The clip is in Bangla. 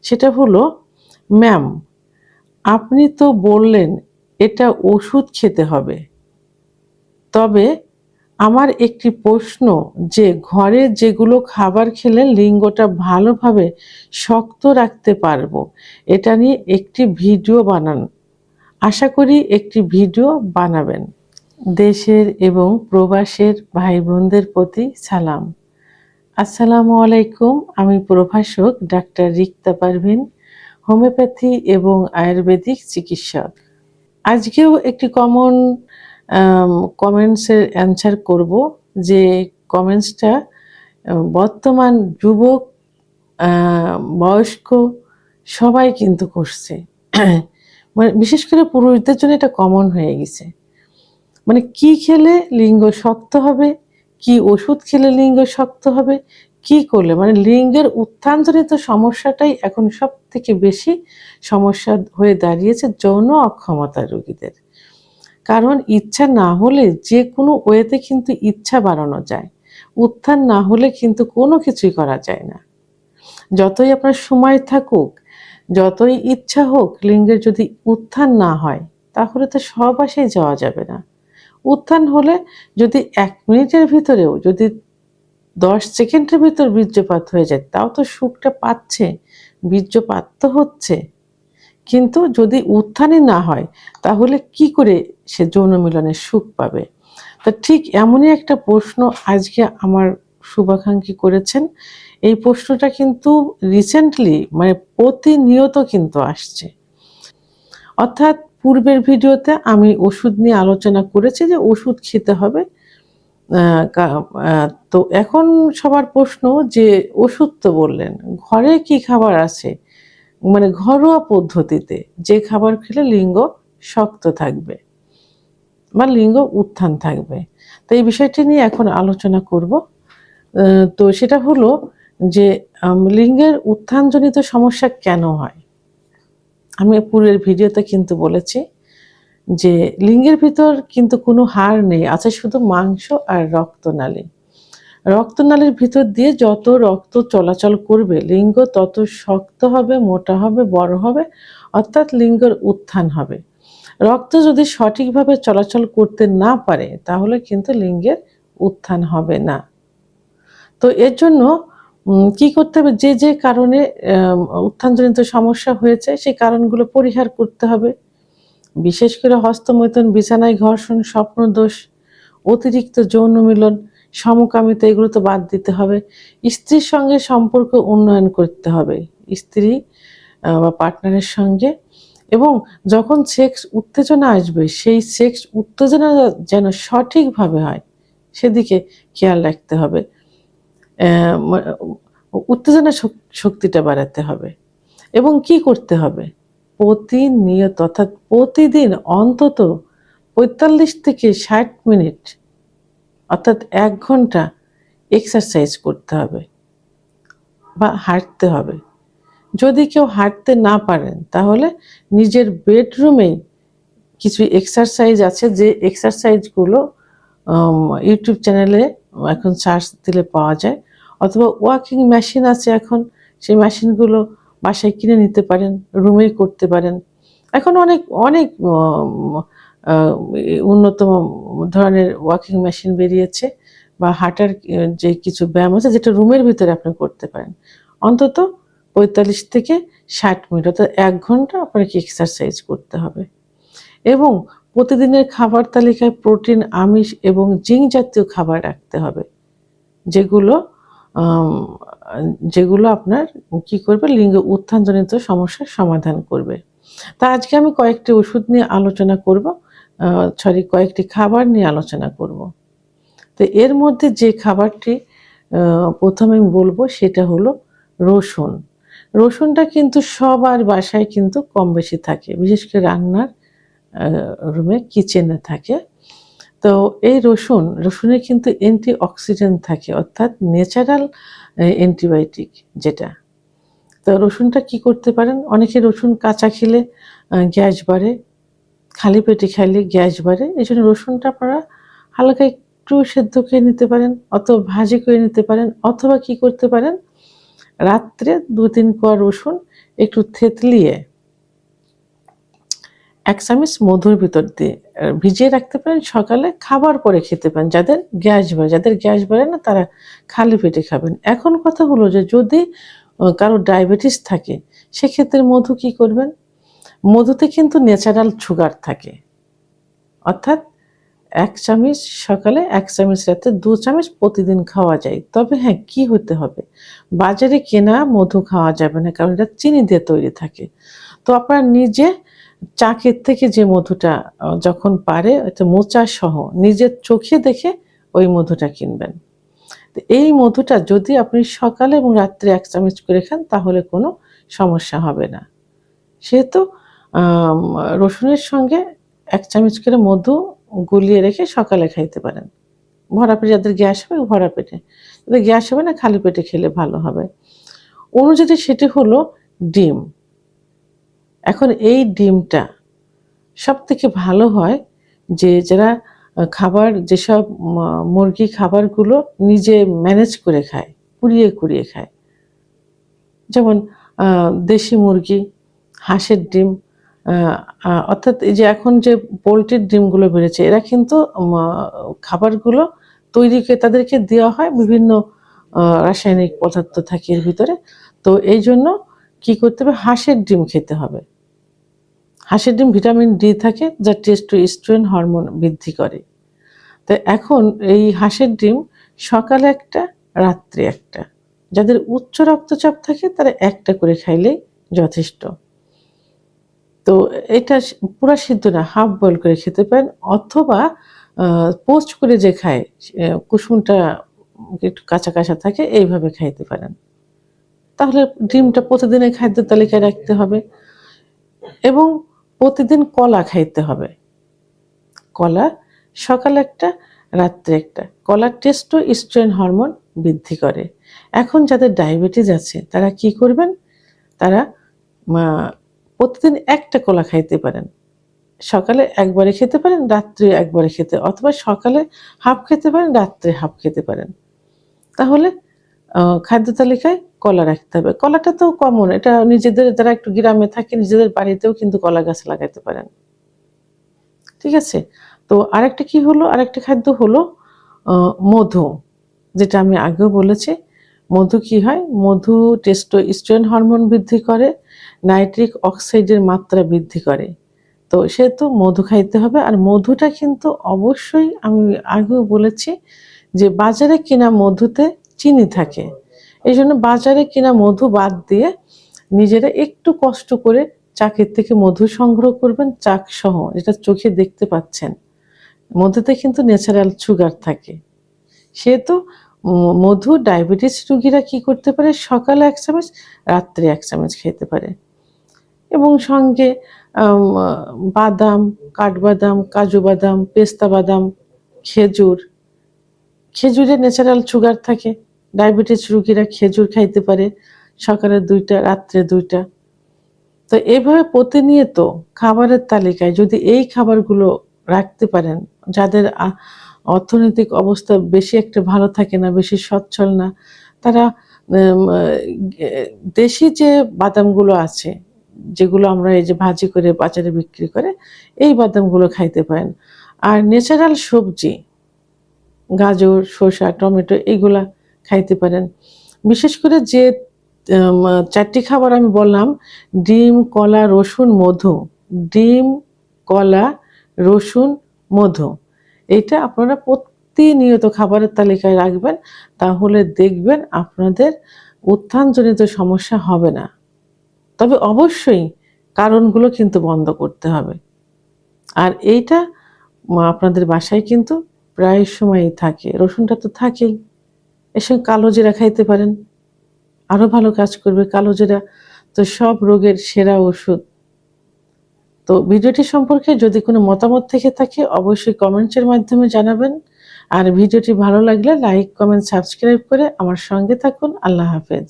সেটা হলো, ম্যাম আপনি তো বললেন এটা ওষুধ খেতে হবে, তবে আমার একটি প্রশ্ন, যে ঘরে যেগুলো খাবার খেলে লিঙ্গটা ভালোভাবে শক্ত রাখতে পারবো, এটা নিয়ে একটি ভিডিও বানান। আশা করি একটি ভিডিও বানাবেন। দেশের এবং প্রবাসের ভাই বোনদের প্রতি সালাম। আসসালামু আলাইকুম। আমি প্রভাষক ডাক্তার রিক্তা পারভিন, হোমিওপ্যাথি এবং আয়ুর্বেদিক চিকিৎসক। আজকেও একটি কমন কমেন্টসের অ্যান্সার করব, যে কমেন্টসটা বর্তমান যুবক, বয়স্ক সবাই কিন্তু করছে। মানে বিশেষ করে পুরুষদের জন্য এটা কমন হয়ে গেছে। মানে কি খেলে লিঙ্গ শক্ত হবে, কি ওষুধ খেলে লিঙ্গ শক্ত হবে, কি করলে, মানে লিঙ্গের উত্থানজনিত সমস্যাটাই এখন সব থেকে বেশি সমস্যা হয়ে দাঁড়িয়েছে যৌন অক্ষমতার রোগীদের। কারণ ইচ্ছা না হলে যে কোনো ওয়েতে কিন্তু ইচ্ছা বাড়ানো যায়, উত্থান না হলে কিন্তু কোনো কিছুই করা যায় না। যতই আপনার সময় থাকুক, যতই ইচ্ছা হোক, লিঙ্গের যদি উত্থান না হয় তাহলে তো সহবাসেই যাওয়া যাবে না। উত্থান হলে যদি 1 মিনিটের ভিতরেও, যদি 10 সেকেন্ডের ভিতর বীর্যপাত হয়ে যায়, তাও তো সুখটা পাচ্ছে, বীর্যপাত তো হচ্ছে। কিন্তু যদি উত্থানই না হয় তাহলে কি করে সে যৌন মিলনের সুখ পাবে? তো ঠিক এমনই একটা প্রশ্ন আজকে আমার শুভাকাঙ্ক্ষী করেছেন। এই প্রশ্নটা কিন্তু রিসেন্টলি, মানে প্রতিনিয়ত কিন্তু আসছে। অর্থাৎ পূর্বের ভিডিওতে আমি ওষুধ নিয়ে আলোচনা করেছি যে ওষুধ খেতে হবে। তো এখন সবার প্রশ্ন, যে ওষুধ তো বললেন, ঘরে কি খাবার আছে, মানে ঘরোয়া পদ্ধতিতে যে খাবার খেলে লিঙ্গ শক্ত থাকবে বা লিঙ্গ উত্থান থাকবে? তো এই বিষয়টি নিয়ে এখন আলোচনা করব। তো সেটা হলো যে লিঙ্গের উত্থানজনিত সমস্যা কেন হয়। আমি পূর্বের ভিডিওতে কিন্তু বলেছি যে লিঙ্গের ভিতর কিন্তু কোনো হাড় নেই, আছে শুধু মাংস আর রক্তনালী। রক্তনালীর ভিতর দিয়ে যত রক্ত চলাচল করবে, লিঙ্গ তত শক্ত হবে, মোটা হবে, বড় হবে, অর্থাৎ লিঙ্গের উত্থান হবে। রক্ত যদি সঠিকভাবে চলাচল করতে না পারে তাহলে কিন্তু লিঙ্গের উত্থান হবে না। তো এর জন্য কি করতে হবে, যে যে কারণে উত্থানজনিত সমস্যা হয়েছে সেই কারণগুলো পরিহার করতে হবে। বিশেষ করে হস্তমৈথুন, বিছানায় ঘর্ষণ, স্বপ্নদোষ, অতিরিক্ত যৌন মিলন, সমকামিতা, এগুলো তো বাদ দিতে হবে। স্ত্রীর সঙ্গে সম্পর্ক উন্নয়ন করতে হবে, স্ত্রী বা পার্টনারের সঙ্গে। এবং যখন সেক্স উত্তেজনা আসবে, সেই সেক্স উত্তেজনা যেন সঠিকভাবে হয় সেদিকে খেয়াল রাখতে হবে। উত্তেজনা শক্তিটা বাড়াতে হবে। এবং কি করতে হবে, প্রতিনিয়ত অর্থাৎ প্রতিদিন অন্তত 45 থেকে 60 মিনিট অর্থাৎ 1 ঘন্টা এক্সারসাইজ করতে হবে বা হাঁটতে হবে। যদি কেউ হাঁটতে না পারেন তাহলে নিজের বেডরুমেই কিছু এক্সারসাইজ আছে, যে এক্সারসাইজগুলো ইউটিউব চ্যানেলে এখন সার্চ দিলে পাওয়া যায়, অথবা ওয়াকিং মেশিন আছে এখন, সেই মেশিনগুলো বাসায় কিনে নিতে পারেন, রুমেই করতে পারেন। এখন অনেক অনেক উন্নত ধরনের ওয়াকিং মেশিন বেরিয়েছে, বা হাঁটার যে কিছু ব্যায়াম আছে যেটা রুমের ভিতরে আপনি করতে পারেন। অন্তত 45 থেকে 60 মিনিট অর্থাৎ 1 ঘন্টা আপনাকে এক্সারসাইজ করতে হবে। এবং প্রতিদিনের খাবার তালিকায় প্রোটিন, আমিষ এবং জিঙ্ক জাতীয় খাবার রাখতে হবে, যেগুলো যেগুলো আপনার কি করবে, লিঙ্গ উত্থানজনিত সমস্যার সমাধান করবে। তা আজকে আমি কয়েকটি ওষুধ নিয়ে আলোচনা করব, কয়েকটি খাবার নিয়ে আলোচনা করব। তো এর মধ্যে যে খাবারটি প্রথমে আমি বলবো সেটা হলো রসুন। রসুনটা কিন্তু সবার বাসায় কিন্তু কম বেশি থাকে, বিশেষ করে রান্নার রুমে, কিচেনে থাকে। তো এই রসুনে কিন্তু অ্যান্টিঅক্সিডেন্ট থাকে, অর্থাৎ ন্যাচারাল অ্যান্টিবায়োটিক যেটা। তো রসুনটা কি করতে পারেন, অনেকে রসুন কাঁচা খেলে গ্যাস বাড়ে, খালি পেটে খাইলে গ্যাস বাড়ে। এই জন্য রসুনটা আপনারা হালকা একটু সেদ্ধ করে নিতে পারেন, অথবা ভাজি করে নিতে পারেন, অথবা কি করতে পারেন, রাত্রে 2-3 কোয়া রসুন একটু থেতলিয়ে 1 চামচ মধুর ভিতর দিয়ে ভিজিয়ে রাখতে পারেন, সকালে খাবার পরে খেতে পারেন। যাদের গ্যাস বাড়ে না তারা খালি পেটে খাবেন। এখন কথা হলো যে যদি কারো ডায়াবেটিস থাকে সেক্ষেত্রে মধু কি করবেন? মধুতে কিন্তু ন্যাচারাল সুগার থাকে, অর্থাৎ 1 চামচ সকালে 1 চামচ রাতে 2 চামচ প্রতিদিন খাওয়া যায়। তবে হ্যাঁ, কি হতে হবে, বাজারে কেনা মধু খাওয়া যাবে না, কারণ এটা চিনি দিয়ে তৈরি থাকে। তো আপনারা নিজে চাকের থেকে যে মধুটা যখন পারে এটা মোচা সহ নিজের চোখে দেখে ওই মধুটা কিনবেন। তো এই মধুটা যদি আপনি সকালে এবং রাত্রে 1 চামচ করে খান তাহলে কোনো সমস্যা হবে না। সেহেতু রসুনের সঙ্গে 1 চামচ করে মধু গুলিয়ে রেখে সকালে খাইতে পারেন। ভরা পেটে, যাদের গ্যাস হবে ভরা পেটে, যাদের গ্যাস হবে না খালি পেটে খেলে ভালো হবে। অনুযায়ী সেটি হলো ডিম। এখন এই ডিমটা সবথেকে ভালো হয় যে যারা যেসব মুরগি খাবারগুলো নিজে ম্যানেজ করে খায়, কুড়িয়ে খায়, যেমন দেশি মুরগি, হাঁসের ডিম, অর্থাৎ এই যে এখন যে পোলট্রির ডিমগুলো বেড়েছে, এরা কিন্তু খাবারগুলো তৈরি করে তাদেরকে দেওয়া হয়, বিভিন্ন রাসায়নিক পদার্থ থাকে এর ভিতরে। তো এই জন্য কি করতে হবে, হাঁসের ডিম খেতে হবে। হাঁসের ডিম ভিটামিন ডি থাকে, যা টেস্টোস্টেরন হরমোন বৃদ্ধি করে। তো এখন এই হাঁসের ডিম সকালে একটা, রাত্রে একটা, যাদের উচ্চ রক্তচাপ থাকে তারা একটা করে খাইলেই যথেষ্ট। তো এটা পুরা সিদ্ধ না, হাফ বয়েল করে খেতে পারেন, অথবা পোস্ট করে যে খায়, কুসুমটা একটু কাঁচা কাঁচা থাকে, এইভাবে খাইতে পারেন। তাহলে ডিমটা প্রতিদিনের খাদ্য তালিকায় রাখতে হবে এবং প্রতিদিন কলা খাইতে হবে। কলা সকালে একটা, রাত্রে একটা। কলা টেস্টোস্টেরন হরমোন বৃদ্ধি করে। এখন যাদের ডায়াবেটিস আছে তারা কি করবেন, তারা প্রতিদিন একটা কলা খাইতে পারেন। সকালে একবারে খেতে পারেন, রাত্রে একবারে অথবা সকালে হাফ খেতে পারেন, রাত্রে হাফ খেতে পারেন। তাহলে খাদ্য তালিকায় কলা রাখতে হবে। কলাটা তো কমন, এটা নিজেদের যারা একটু গ্রামে থাকে নিজেদের বাড়িতেও কিন্তু কলা গাছ লাগাইতে পারেন। ঠিক আছে? তো আরেকটা খাদ্য হলো মধু, যেটা আমি আগেও বলেছি। মধু কি হয়, মধু টেস্টোস্টেরন হরমোন বৃদ্ধি করে, নাইট্রিক অক্সাইডের মাত্রা বৃদ্ধি করে। তো সেহেতু মধু খাইতে হবে। আর মধুটা কিন্তু অবশ্যই, আমি আগেও বলেছি যে বাজারে কেনা মধুতে চিনি থাকে, এই জন্য বাজারে কেনা মধু বাদ দিয়ে নিজেরা একটু কষ্ট করে চাকের থেকে মধু সংগ্রহ করবেন, চাক সহ, যেটা চোখে দেখতে পাচ্ছেন। মধুতে কিন্তু ন্যাচারাল সুগার থাকে। সেহেতু মধু ডায়াবেটিস রোগীরা কি করতে পারে, সকালে 1 চামচ, রাত্রে 1 চামচ খেতে পারে। এবং সঙ্গে বাদাম, কাঠবাদাম, কাজু বাদাম, পেস্তা বাদাম, খেজুরে ন্যাচারাল সুগার থাকে। ডায়াবেটিস রোগীরা খেজুর খাইতে পারে, সকালে 2টা, রাত্রে 2টা। তো এইভাবে প্রতিনিয়ত খাবারের তালিকায় যদি এই খাবারগুলো রাখতে পারেন, যাদের অর্থনৈতিক অবস্থা বেশি একটা ভালো থাকে না, বেশি সচ্ছল না, তারা দেশি যে বাদামগুলো আছে, যেগুলো আমরা এই যে ভাজি করে বাজারে বিক্রি করে, এই বাদামগুলো খাইতে পারেন। আর ন্যাচারাল সবজি, গাজর, শসা, টমেটো, এইগুলা খাইতে পারেন। বিশেষ করে যে 4টি খাবার আমি বললাম, ডিম, কলা, রসুন, মধু। ডিম, কলা, রসুন, মধু, এইটা আপনারা প্রতিনিয়ত খাবারের তালিকায় রাখবেন। তাহলে দেখবেন আপনাদের উত্থানজনিত সমস্যা হবে না। তবে অবশ্যই কারণগুলো কিন্তু বন্ধ করতে হবে। আর এইটা আপনাদের বাসায় কিন্তু প্রায় সময়ই থাকে। রসুনটা তো থাকেই। এর সঙ্গে কালো জিরা খাইতে পারেন, আরো ভালো কাজ করবে কালো জিরা। তো সব রোগের সেরা ওষুধ। তো ভিডিওটি সম্পর্কে যদি কোনো মতামত থেকে থাকে অবশ্যই কমেন্টসের মাধ্যমে জানাবেন। আর ভিডিওটি ভালো লাগলে লাইক, কমেন্ট, সাবস্ক্রাইব করে আমার সঙ্গে থাকুন। আল্লাহ হাফেজ।